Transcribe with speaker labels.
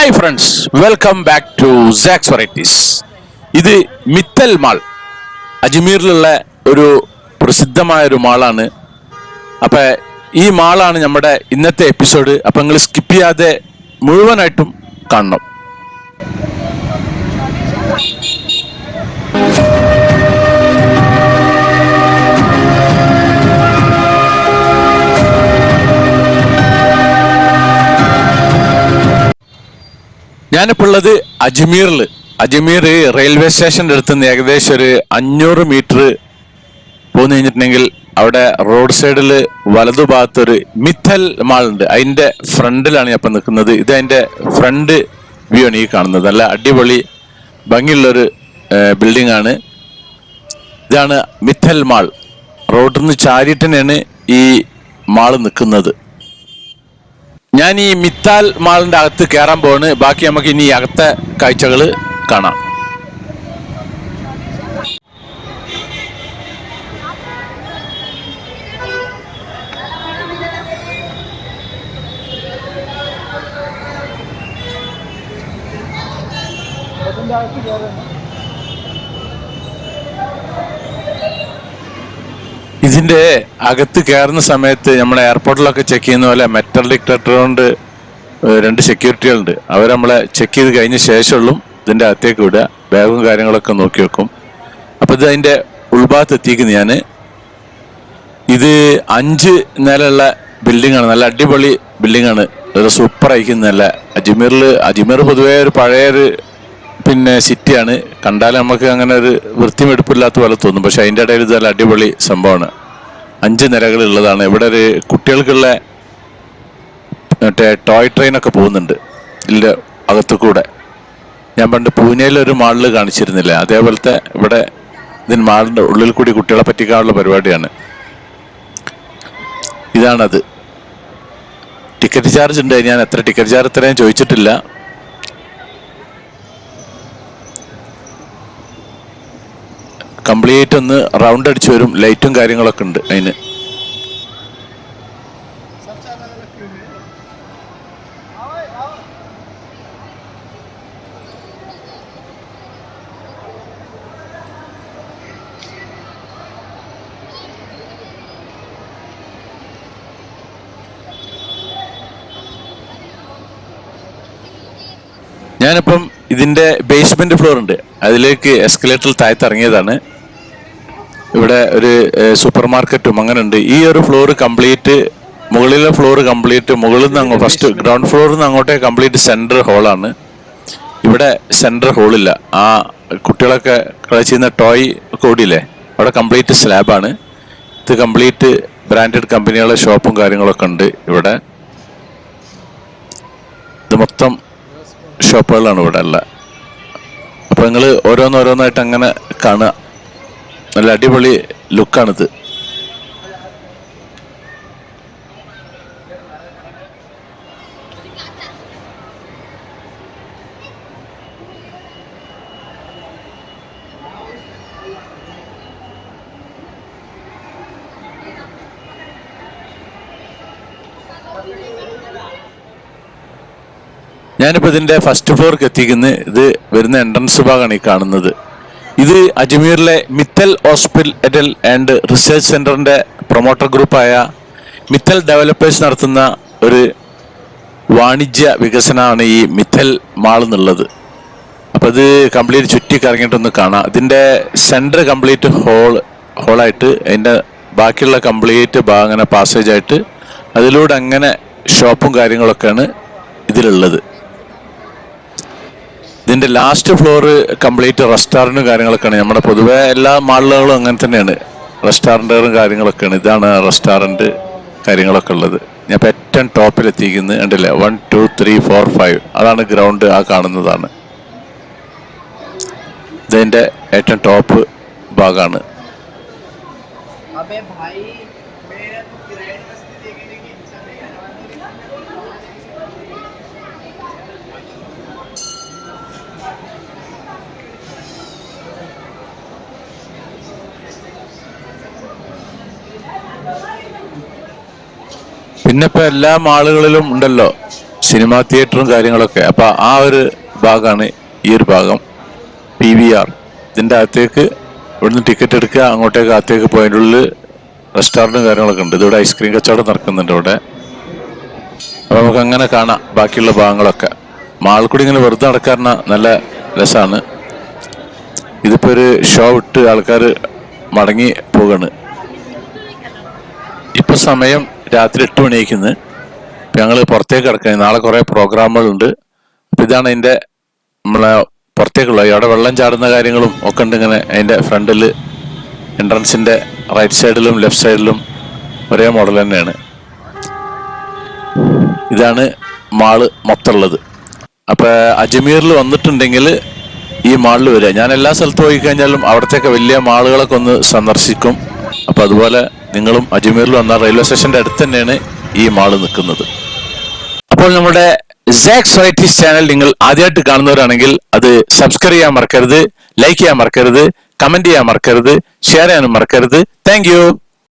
Speaker 1: Hi friends, welcome back to sax varieties. ഇത് Mittal mall, അജ്മീറിലുള്ള ഒരു പ്രസിദ്ധമായൊരു മാളാണ്. അപ്പം ഈ മാളാണ് നമ്മുടെ ഇന്നത്തെ എപ്പിസോഡ്. അപ്പം നിങ്ങൾ സ്കിപ്പ് ചെയ്യാതെ മുഴുവനായിട്ടും കാണണം. ഞാനിപ്പോൾ ഉള്ളത് അജ്മീർ റെയിൽവേ സ്റ്റേഷൻ്റെ അടുത്ത് നിന്ന് ഏകദേശം ഒരു 500 മീറ്റർ പോന്നു കഴിഞ്ഞിട്ടുണ്ടെങ്കിൽ അവിടെ റോഡ് സൈഡിൽ വലതുഭാഗത്തൊരു മിത്തൽ മാൾ ഉണ്ട്. അതിൻ്റെ ഫ്രണ്ടിലാണ് ഞാൻ ഇപ്പം നിൽക്കുന്നത്. ഇത് അതിൻ്റെ ഫ്രണ്ട് വ്യൂ ആണ് ഈ കാണുന്നത്. നല്ല അടിപൊളി ഭംഗിയുള്ളൊരു ബിൽഡിംഗ് ആണ്. ഇതാണ് മിത്തൽ മാൾ. റോഡിൽ നിന്ന് ചാരിയിട്ട് തന്നെയാണ് ഈ മാൾ നിൽക്കുന്നത്. ഞാൻ ഈ മിത്താൽ മാളിന്റെ അകത്ത് കയറാൻ പോവാണ്. ബാക്കി നമുക്ക് ഇനി അകത്തെ കാഴ്ചകൾ കാണാം. ഇതിന്റെ അകത്ത് കയറുന്ന സമയത്ത് നമ്മുടെ എയർപോർട്ടിലൊക്കെ ചെക്ക് ചെയ്യുന്ന പോലെ മെറ്റൽ ഡിറ്റക്ടർ കൊണ്ട് 2 സെക്യൂരിറ്റികളുണ്ട്. അവർ നമ്മളെ ചെക്ക് ചെയ്ത് കഴിഞ്ഞ ശേഷമുള്ളൂ ഇതിന്റെ അകത്തേക്ക് വിടുക. ബാഗും കാര്യങ്ങളൊക്കെ നോക്കി വെക്കും. അപ്പോൾ ഇത് അതിന്റെ ഉൾഭാഗത്ത് എത്തിക്കുന്നു ഞാൻ. ഇത് 5 നിലയുള്ള ബിൽഡിംഗ് ആണ്. നല്ല അടിപൊളി ബിൽഡിംഗ് ആണ്. ഒരു സൂപ്പർ ആയിരിക്കുന്നല്ല. അജ്മീർ പൊതുവേ ഒരു പഴയൊരു സിറ്റിയാണ്. കണ്ടാൽ നമുക്ക് അങ്ങനെ ഒരു വൃത്തിമെടുപ്പില്ലാത്ത പോലെ തോന്നും. പക്ഷെ അതിൻ്റെ ഇടയിൽ ഇത് നല്ല അടിപൊളി സംഭവമാണ്. 5 നിലകളുള്ളതാണ്. ഇവിടെ ഒരു കുട്ടികൾക്കുള്ള മറ്റേ ടോയ് ട്രെയിനൊക്കെ പോകുന്നുണ്ട് ഇതിൻ്റെ അകത്തു കൂടെ. ഞാൻ പണ്ട് പൂനെയിലൊരു മാളിൽ കാണിച്ചിരുന്നില്ല, അതേപോലത്തെ ഇവിടെ ഇതിന് മാളിൻ്റെ ഉള്ളിൽ കൂടി കുട്ടികളെ പറ്റിക്കാനുള്ള പരിപാടിയാണ്. ഇതാണത്. ടിക്കറ്റ് ചാർജ് ഉണ്ട്. ഞാൻ എത്ര ടിക്കറ്റ് ചാർജ് ഇത്രയും ചോദിച്ചിട്ടില്ല. കംപ്ലീറ്റ് ഒന്ന് റൗണ്ട് അടിച്ച് വരും. ലൈറ്റും കാര്യങ്ങളൊക്കെ ഉണ്ട് അതിന്. ഞാനിപ്പം ഇതിൻ്റെ ബേസ്മെന്റ് ഫ്ലോർ ഉണ്ട്, അതിലേക്ക് എസ്കലേറ്ററിൽ താഴത്ത് ഇറങ്ങിയതാണ്. ഇവിടെ ഒരു സൂപ്പർ മാർക്കറ്റും അങ്ങനെ ഉണ്ട്. ഈ ഒരു ഫ്ലോർ കംപ്ലീറ്റ്, മുകളിലെ ഫ്ലോർ കംപ്ലീറ്റ്, മുകളിൽ നിന്ന് ഫസ്റ്റ് ഗ്രൗണ്ട് ഫ്ലോറിൽ നിന്ന് അങ്ങോട്ടേ കംപ്ലീറ്റ് സെൻട്രൽ ഹോളാണ്. ഇവിടെ സെൻട്രൽ ഹോളില്ല. ആ കുട്ടികളൊക്കെ കളിച്ചിരുന്ന ടോയ് കൂടിയില്ലേ, അവിടെ കംപ്ലീറ്റ് സ്ലാബാണ്. ഇത് കംപ്ലീറ്റ് ബ്രാൻഡഡ് കമ്പനികളുടെ ഷോപ്പും കാര്യങ്ങളൊക്കെ ഉണ്ട് ഇവിടെ. ഇത് മൊത്തം ഷോപ്പുകളാണ് ഇവിടെ ഉള്ളത്. അപ്പോൾ നിങ്ങൾ ഓരോന്നോരോന്നായിട്ട് അങ്ങനെ കാണുക. നല്ല അടിപൊളി ലുക്കാണിത്. ഞാനിപ്പോൾ ഇതിൻ്റെ ഫസ്റ്റ് ഫ്ലോർക്ക് എത്തിക്കുന്നത്. ഇത് വരുന്ന എൻട്രൻസ് ഭാഗമാണ് ഈ കാണുന്നത്. ഇത് അജ്മീറിലെ മിത്തൽ ഹോസ്പിറ്റൽ ആൻഡ് റിസർച്ച് സെൻ്ററിൻ്റെ പ്രൊമോട്ടർ ഗ്രൂപ്പായ മിത്തൽ ഡെവലപ്പേഴ്സ് നടത്തുന്ന ഒരു വാണിജ്യ വികസനമാണ് ഈ മിത്തൽ മാൾ എന്നുള്ളത്. അപ്പോൾ ഇത് കംപ്ലീറ്റ് ചുറ്റി കറങ്ങിയിട്ടൊന്ന് കാണാം. ഇതിൻ്റെ സെൻറ്റർ കംപ്ലീറ്റ് ഹോളായിട്ട് അതിൻ്റെ ബാക്കിയുള്ള കംപ്ലീറ്റ് ഭാഗം അങ്ങനെ പാസേജായിട്ട് അതിലൂടെ അങ്ങനെ ഷോപ്പും കാര്യങ്ങളൊക്കെയാണ് ഇതിലുള്ളത്. ഇതിൻ്റെ ലാസ്റ്റ് ഫ്ലോർ കംപ്ലീറ്റ് റെസ്റ്റോറൻറ്റും കാര്യങ്ങളൊക്കെയാണ്. നമ്മുടെ പൊതുവെ എല്ലാ മാളുകളും അങ്ങനെ തന്നെയാണ്, റെസ്റ്റോറൻറ്റുകളും കാര്യങ്ങളൊക്കെയാണ്. ഇതാണ് റെസ്റ്റോറൻറ്റ് കാര്യങ്ങളൊക്കെ ഉള്ളത്. ഞാൻ ഇപ്പോൾ ഏറ്റവും ടോപ്പിലെത്തിക്കുന്നത് കണ്ടില്ലേ, 1 2 3 4 5 അതാണ് ഗ്രൗണ്ട്. ആ കാണുന്നതാണ് ഇതിൻ്റെ ഏറ്റവും ടോപ്പ് ഭാഗമാണ്. പിന്നെ ഇപ്പൊ എല്ലാ മാളുകളിലും ഉണ്ടല്ലോ സിനിമാ തിയേറ്ററും കാര്യങ്ങളൊക്കെ. അപ്പൊ ആ ഒരു ഭാഗമാണ് ഈ ഒരു ഭാഗം. PVR. ഇതിന്റെ അകത്തേക്ക് ഇവിടുന്ന് ടിക്കറ്റ് എടുക്കുക, അങ്ങോട്ടേക്ക് അകത്തേക്ക് പോയതിൻ്റെ ഉള്ളിൽ റെസ്റ്റോറൻറ്റും കാര്യങ്ങളൊക്കെ ഉണ്ട്. ഇതിവിടെ ഐസ്ക്രീം കച്ചവടം നടക്കുന്നുണ്ട് ഇവിടെ. അപ്പൊ നമുക്ക് അങ്ങനെ കാണാം ബാക്കിയുള്ള ഭാഗങ്ങളൊക്കെ. മാളിൽ കൂടി ഇങ്ങനെ വെറുതെ നടക്കാറുന്ന നല്ല രസമാണ്. ഇതിപ്പോ ഒരു ഷോ ഇട്ട് ആൾക്കാർ മടങ്ങി പോവാണ്. ഇപ്പൊ സമയം രാത്രി 8 മണിയായിരിക്കുന്നത്. ഞങ്ങൾ പുറത്തേക്ക് കിടക്കാൻ, നാളെ കുറെ പ്രോഗ്രാമുകളുണ്ട്. അപ്പൊ ഇതാണ് അതിന്റെ നമ്മളെ പുറത്തേക്കുള്ള, അവിടെ വെള്ളം ചാടുന്ന കാര്യങ്ങളും ഒക്കെ ഉണ്ട്. ഇങ്ങനെ അതിന്റെ ഫ്രണ്ടിൽ എൻട്രൻസിന്റെ റൈറ്റ് സൈഡിലും ലെഫ്റ്റ് സൈഡിലും ഒരേ മോഡൽ തന്നെയാണ്. ഇതാണ് മാള് മൊത്തമുള്ളത്. അപ്പൊ അജ്മീറിൽ വന്നിട്ടുണ്ടെങ്കിൽ ഈ മാളിൽ വരിക. ഞാൻ എല്ലാ സ്ഥലത്തും പോയി കഴിഞ്ഞാലും അവിടത്തേക്ക് വലിയ മാളുകളൊക്കെ ഒന്ന് സന്ദർശിക്കും. അപ്പൊ അതുപോലെ നിങ്ങളും അജ്മീറിൽ വന്നാൽ റെയിൽവേ സ്റ്റേഷന്റെ അടുത്ത് തന്നെയാണ് ഈ മാള് നിൽക്കുന്നത്. അപ്പോൾ നമ്മുടെ സാക്സ് വെറൈറ്റീസ് ചാനൽ നിങ്ങൾ ആദ്യമായിട്ട് കാണുന്നവരാണെങ്കിൽ അത് സബ്സ്ക്രൈബ് ചെയ്യാൻ മറക്കരുത്, ലൈക്ക് ചെയ്യാൻ മറക്കരുത്, കമന്റ് ചെയ്യാൻ മറക്കരുത്, ഷെയർ ചെയ്യാനും മറക്കരുത്. Thank you.